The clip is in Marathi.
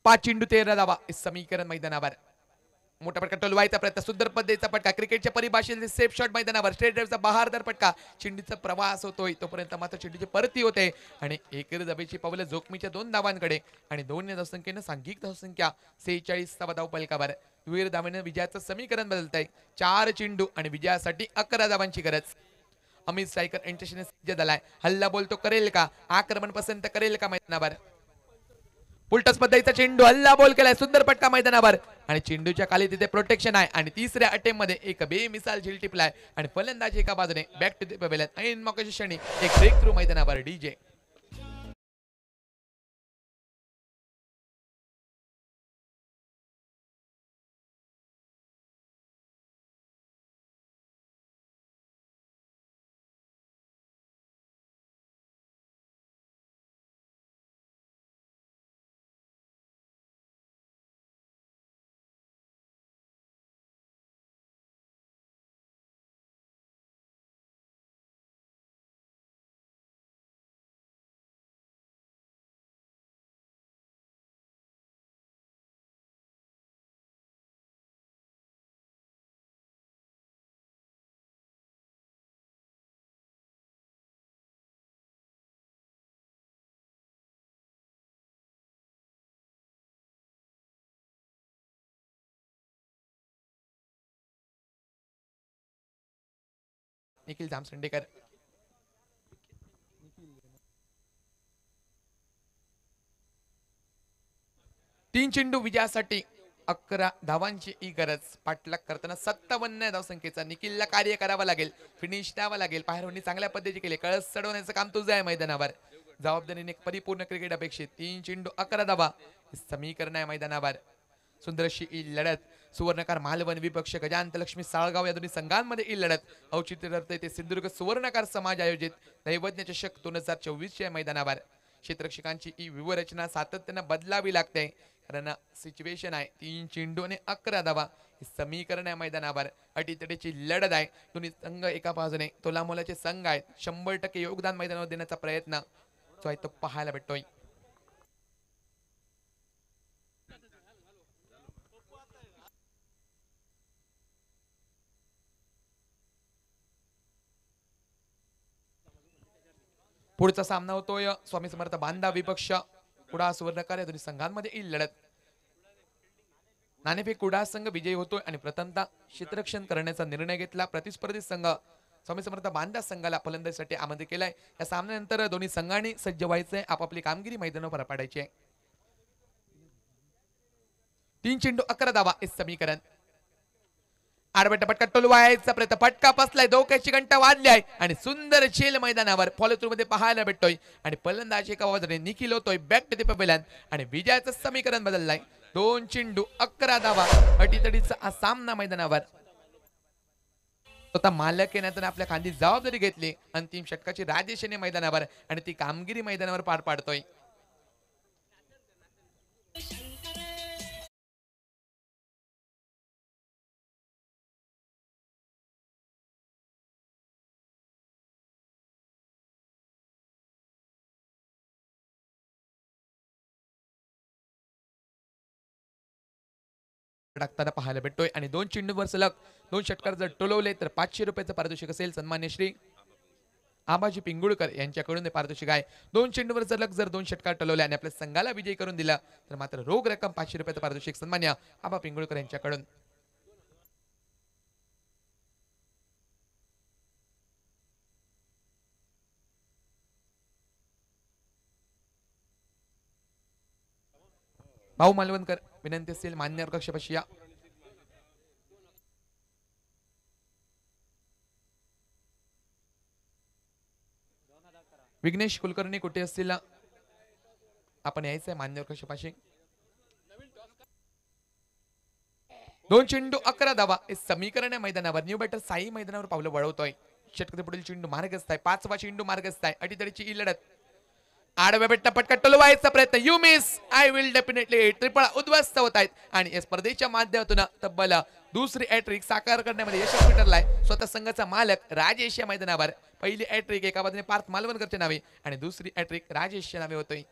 5 चेंडू 13 धावा समीकरण मैदानावर मोठा फटका टोलवायचा प्रयत्न सुंदर पद्धतीचा फटका क्रिकेटच्या परिभाषेत सेफ शॉट मैदानावर स्ट्रेट ड्राइव्हचा बहारदार फटका चेंडूचा प्रवास होतोय तोपर्यंत मात्र चेंडूची परती होते आणि एकेरी धावेची पावलं जोखमीच्या 2 धावांकडे आणि 2 या धावसंख्येनं सांघिक धावसंख्या 46 धावपलकावर विविध धावेने विजयाचं समीकरण बदलतंय 4 चेंडू आणि विजयासाठी 11 धावांची गरज अमित सायकर यांच्याशी सज्ज झालाय हल्ला बोलतो करेल का आक्रमण पसंत करेल का मैदानावर उलटच पद्धतीचा चेंडू हल्ला बॉल केलाय सुंदर फटका मैदानावर आणि चेंडूच्या खाली तिथे प्रोटेक्शन आहे आणि तिसऱ्या अटेम्प्ट मध्ये एक बेमिसाल झेल टिपलाय आणि फलंदाजी एका बाजूने बॅक टू द पवेलियन ऐन मौकाच्या क्षणी एक ब्रेक थ्रू मैदानावर डीजे निखिल जामसंडेकर 3 चेंडू विजयासाठी 11 धावांची ही गरज पाठलाग करताना 57 धावसंख्येचा निखिलला कार्य करावं लागेल फिनिश द्यावं लागेल बाहेरून चांगल्या पद्धतीने केले कळस चढवण्याचं काम तुझं आहे मैदानावर जबाबदारीने परिपूर्ण क्रिकेट अपेक्षित 3 चेंडू 11 धावा समीकरण आहे मैदानावर सुंदर अशी ही लढत सुवर्णकार मालवण विपक्ष गजांत लक्ष्मी साळगाव या दोन्ही संघांमध्ये ही लढत औचित्य ठरते ते सिंधुदुर्ग सुवर्णकार समाज आयोजित दैवज्ञ चषक 2024 च्या मैदानावर क्षेत्ररक्षकांची ही व्यूहरचना सातत्याने बदलावी लागते कारण सिच्युएशन आहे 3 चेंडू आणि 11 धावा समीकरण आहे मैदानावर अटीतटीची लढत आहे दोन्ही संघ एका बाजूने तोलामोलाचे संघ आहेत 100% योगदान मैदानावर देण्याचा प्रयत्न जो आहे तो पाहायला भेटतोय पुढचा सामना होतोय स्वामी समर्थ बांधा विपक्ष कुडा सुवर्णकार या दोन्ही संघांमध्ये ही लढत नाणेफेक कुडा संघ विजयी होतोय आणि प्रथमतः क्षेत्ररक्षण करण्याचा निर्णय घेतला प्रतिस्पर्धी संघ स्वामी समर्थ बांधा संघाला फलंदाजीसाठी आमंत्रित केलाय या सामन्यानंतर दोन्ही संघांनी सज्ज व्हायचंय आपापली कामगिरी मैदानावर पार पाडायची आहे 3 चेंडू 11 धावा हे समीकरण आडवटा पटका टोलवायचा प्रयत्न फटका बसलाय धोक्याची घंटा वाजली आहे आणि सुंदर झेल मैदानावर फॉलो थ्रू मध्ये पाहायला भेटतोय आणि फलंदाजी एका बाजूने निखिल होतोय बॅक टू द पवेलियन आणि विजयाचं समीकरण बदललाय 2 चेंडू 11 धावा अटीतडीचा हा सामना मैदानावर स्वतः मालक येण्यातून आपल्या खांदी जबाबदारी घेतली अंतिम षटकाची राजेशाने मैदानावर आणि ती कामगिरी मैदानावर पार पाडतोय टाकताना पाहायला भेटतोय आणि 2 चेंडूवर सलग 2 षटकार जर टोलवले तर 500 रुपयाचं पारितोषिक असेल सन्मान्य श्री आबाजी पिंगुळकर यांच्याकडून पारितोषिक आहे 2 चेंडूवर सलग जर 2 षटकार टोलवले आणि आपल्या संघाला विजयी करून दिला तर मात्र रोख रक्कम 500 रुपयाचं पारितोषिक सन्मान्य आबा पिंगुळकर यांच्याकडून भाऊ मालवणकर विनंती असेल मान्य कक्षपाशी या विघ्नेश कुलकर्णी कुठे असतील आपण यायचंय मान्य कक्षपाशी 2 चेंडू 11 धावा हे समीकरण आहे मैदानावर न्यू बॅटर साई मैदानावर पावलं वळवतोय षटकाचे पुढील चेंडू मार्गस्थ आहे 5वा चेंडू मार्गस्थ आहे अटीतडीची ही लढत आडव्या बेटला पटका टोलवायचा प्रयत्न you miss I will definitely triple उद्ध्वस्त होत आहेत आणि या स्पर्धेच्या माध्यमातून तब्बल दुसरी हॅट्रिक साकार करण्यामध्ये यशस्वी ठरलाय स्वतः संघाचा मालक राजेश या मैदानावर पहिली हॅट्रिक एका बाजूने पार्थ मालवणकरच्या नावे आणि दुसरी हॅट्रिक राजेशच्या नावे होतोय